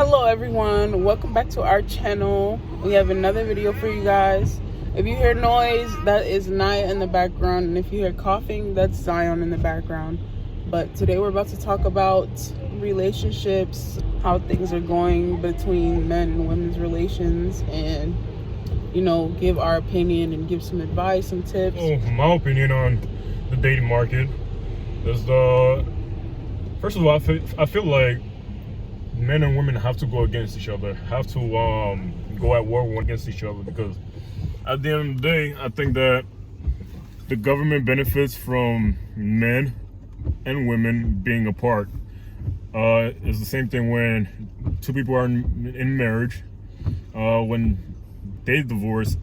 Hello everyone, welcome back to our channel. We have another video for you guys. If you hear noise, that is Naya in the background, and if you hear coughing, that's Zion in the background. But today we're about to talk about relationships, how things are going between men and women's relations, and give our opinion and give some advice, some tips. My opinion on the dating market is first of all, I feel like men and women have to go against each other, have to go at war against each other, because at the end of the day, I think that the government benefits from men and women being apart. It's the same thing when two people are in marriage. When they divorce,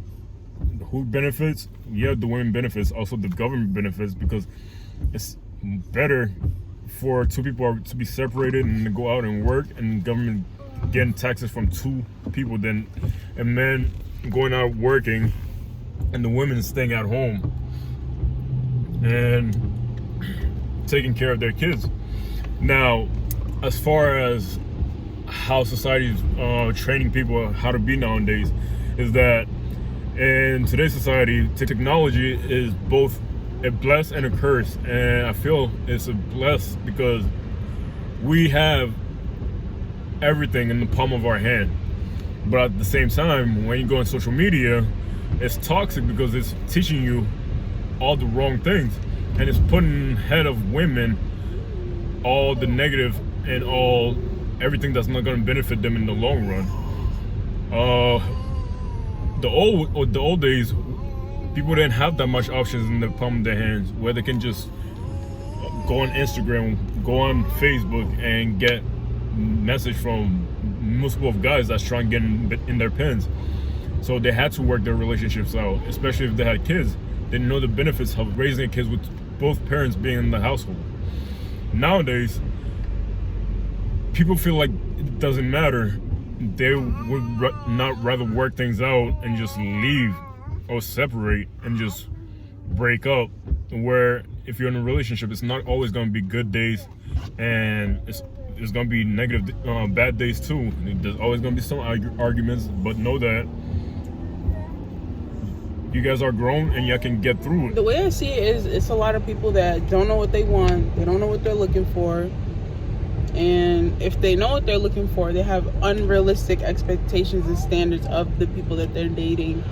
who benefits? Yeah, the women benefits. Also, the government benefits, because it's better for two people to be separated and to go out and work, and the government getting taxes from two people than a man going out working and the women staying at home and taking care of their kids. Now, as far as how society is training people how to be nowadays, is that in today's society, technology is both a bless and a curse, and I feel it's a bless because we have everything in the palm of our hand. But at the same time, when you go on social media, it's toxic because it's teaching you all the wrong things, and it's putting ahead of women all the negative and everything that's not going to benefit them in the long run. The old days, people didn't have that much options in the palm of their hands, where they can just go on Instagram, go on Facebook, and get message from multiple of guys that's trying to get in their pens. So they had to work their relationships out, especially if they had kids. They know the benefits of raising kids with both parents being in the household. Nowadays, people feel like it doesn't matter. They would not rather work things out and just leave or separate and just break up, where if you're in a relationship, it's not always going to be good days, and it's going to be negative, bad days too. There's always going to be some arguments, but know that you guys are grown and you can get through it. The way I see it is, it's a lot of people that don't know what they want, they don't know what they're looking for, and if they know what they're looking for, they have unrealistic expectations and standards of the people that they're dating,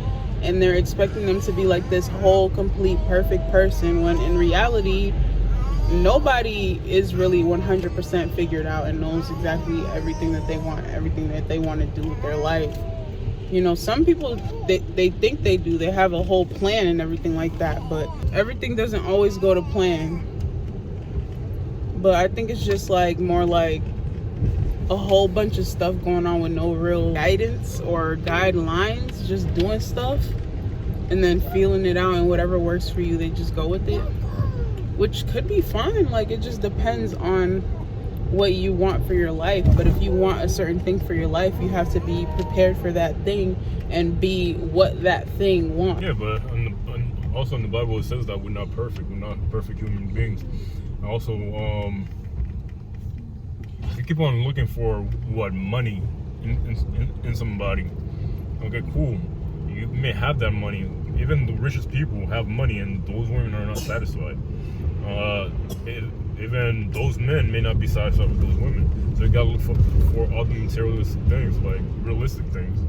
and they're expecting them to be like this whole, complete, perfect person, when in reality, nobody is really 100% figured out and knows exactly everything that they want, everything that they want to do with their life. Some people, they think they do. They have a whole plan and everything like that, but everything doesn't always go to plan. But I think it's just more like a whole bunch of stuff going on with no real guidance or guidelines, just doing stuff and then feeling it out, and whatever works for you, they just go with it, which could be fine. It just depends on what you want for your life. But if you want a certain thing for your life, you have to be prepared for that thing and be what that thing wants. Yeah, but also in the Bible, it says that we're not perfect. We're not perfect human beings. Also, you keep on looking for money in somebody. Okay, cool. You may have that money. Even the richest people have money, and those women are not satisfied. Even those men may not be satisfied with those women. So you gotta look for other materialistic things, like realistic things.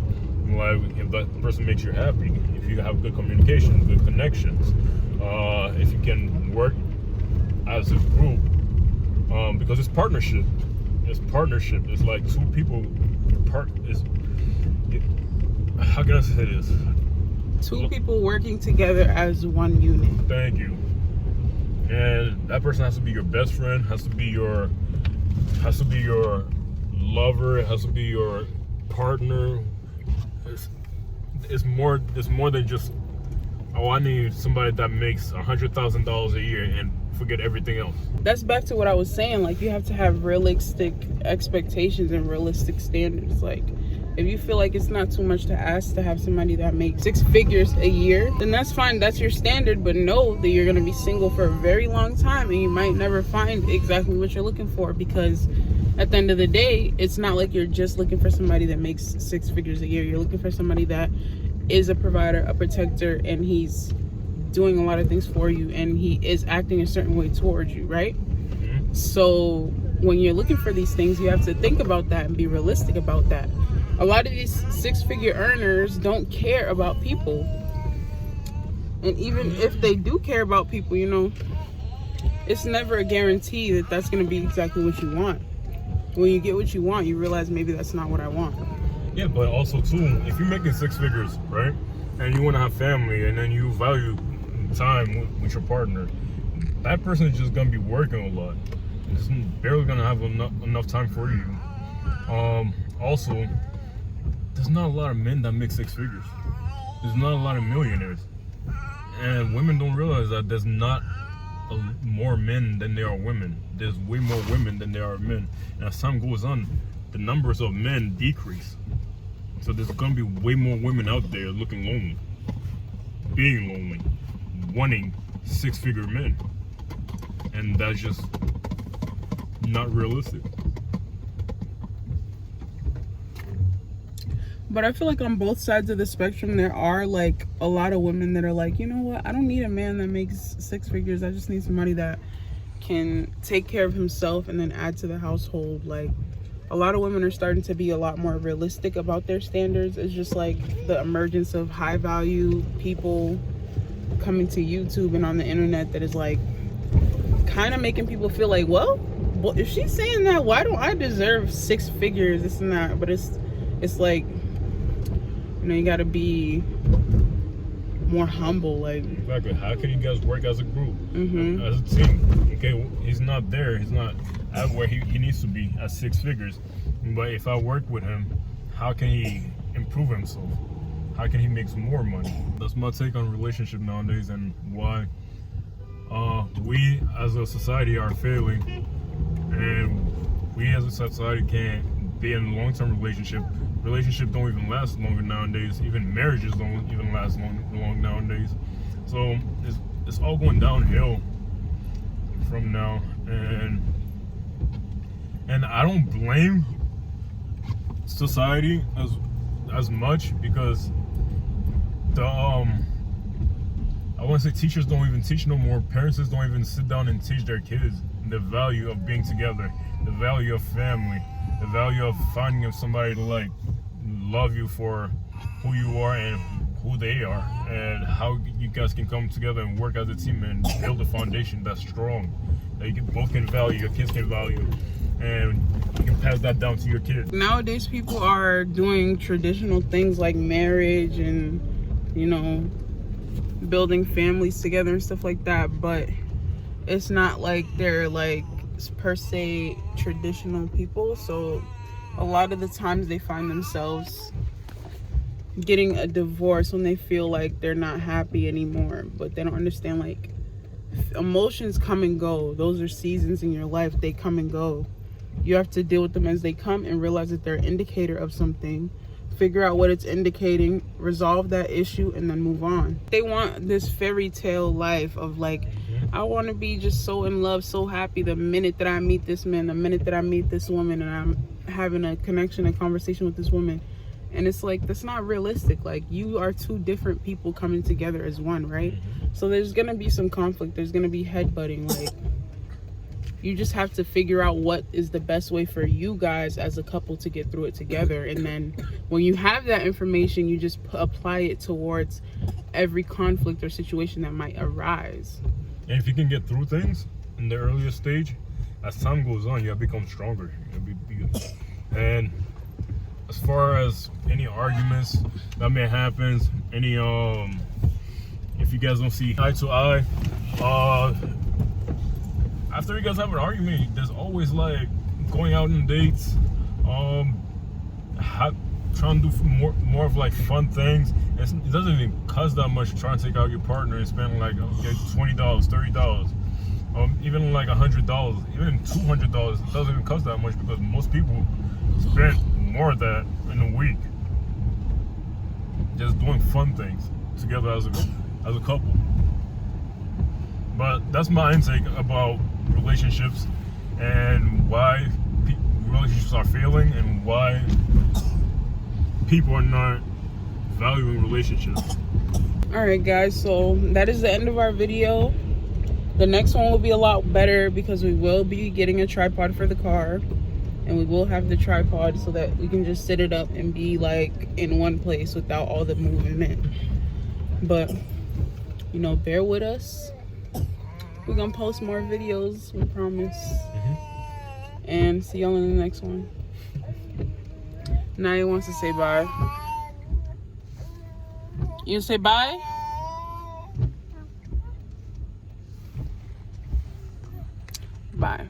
Like if that person makes you happy, if you have good communication, good connections, if you can work as a group, because it's partnership. It's partnership. It's like two people. How can I say this? Two people working together as one unit. Thank you. And that person has to be your best friend. Has to be your lover. It has to be your partner. It's more than just, I need somebody that makes $100,000 a year and forget everything else. That's back to what I was saying. You have to have realistic expectations and realistic standards. If you feel like it's not too much to ask to have somebody that makes 6 figures a year, then that's fine. That's your standard. But know that you're going to be single for a very long time, and you might never find exactly what you're looking for, because at the end of the day, it's not like you're just looking for somebody that makes 6 figures a year. You're looking for somebody that is a provider, a protector, and he's doing a lot of things for you, and he is acting a certain way towards you, right? Mm-hmm. So when you're looking for these things, you have to think about that and be realistic about that. A lot of these 6-figure earners don't care about people. And even if they do care about people, you know, it's never a guarantee that that's going to be exactly what you want. When you get what you want, you realize maybe that's not what I want. Yeah, but also too, if you're making 6 figures, right, and you want to have family, and then you value time with your partner, that person is just gonna be working a lot. It's barely gonna have enough time for you. Also, there's not a lot of men that make 6 figures. There's not a lot of millionaires, and women don't realize that there's not more men than there are women. There's way more women than there are men, and as time goes on, the numbers of men decrease. So there's gonna be way more women out there looking lonely, being lonely, wanting 6-figure men, and that's just not realistic. But I feel like on both sides of the spectrum, there are like a lot of women that are like, you know what, I don't need a man that makes 6 figures. I just need somebody that can take care of himself and then add to the household. Like, a lot of women are starting to be a lot more realistic about their standards. It's just like the emergence of high value people coming to YouTube and on the internet that is like kind of making people feel like, well, if she's saying that, why don't I deserve 6 figures, this and that? But it's like, you know, you got to be more humble. Like, Exactly. How can you guys work as a group, mm-hmm. as a team? Okay, he's not there. He's not at where he needs to be at 6 figures. But if I work with him, how can he improve himself? How can he make more money? That's my take on relationship nowadays, and why we as a society are failing, and we as a society can't be in a long-term relationship. Relationships don't even last longer nowadays. Even marriages don't even last long nowadays. So it's all going downhill from now, and I don't blame society as much, because I want to say teachers don't even teach no more. Parents don't even sit down and teach their kids the value of being together, the value of family, the value of finding somebody to like love you for who you are and who they are, and how you guys can come together and work as a team and build a foundation that's strong, that you both can value, your kids can value, and you can pass that down to your kids. Nowadays, people are doing traditional things like marriage and, you know, building families together and stuff like that, but it's not like they're like per se traditional people. So a lot of the times they find themselves getting a divorce when they feel like they're not happy anymore, but they don't understand, like, emotions come and go. Those are seasons in your life. They come and go. You have to deal with them as they come and realize that they're an indicator of something. Figure out what it's indicating, resolve that issue, and then move on. They want this fairy tale life of like, I want to be just so in love, so happy the minute that I meet this man, the minute that I meet this woman, and I'm having a connection, a conversation with this woman. And it's like, that's not realistic. Like, you are two different people coming together as one, right? So there's gonna be some conflict, there's gonna be headbutting. Like, you just have to figure out what is the best way for you guys as a couple to get through it together. And then when you have that information, you just apply it towards every conflict or situation that might arise. And if you can get through things in the earliest stage, as time goes on, you'll become stronger. And as far as any arguments that may happen, any if you guys don't see eye to eye, after you guys have an argument, there's always like going out on dates, trying to do more of like fun things. It doesn't even cost that much to try and take out your partner and spend like $20, $30, even like $100, even $200. It doesn't even cost that much, because most people spend more of that in a week just doing fun things together as a couple. But that's my intake about relationships and why relationships are failing and why people are not valuing relationships. All right, guys, so that is the end of our video. The next one will be a lot better because we will be getting a tripod for the car, and we will have the tripod so that we can just sit it up and be like in one place without all the movement. But you know, bear with us. We're gonna post more videos, we promise. And see y'all in the next one. Naya wants to say bye. You say bye? Bye.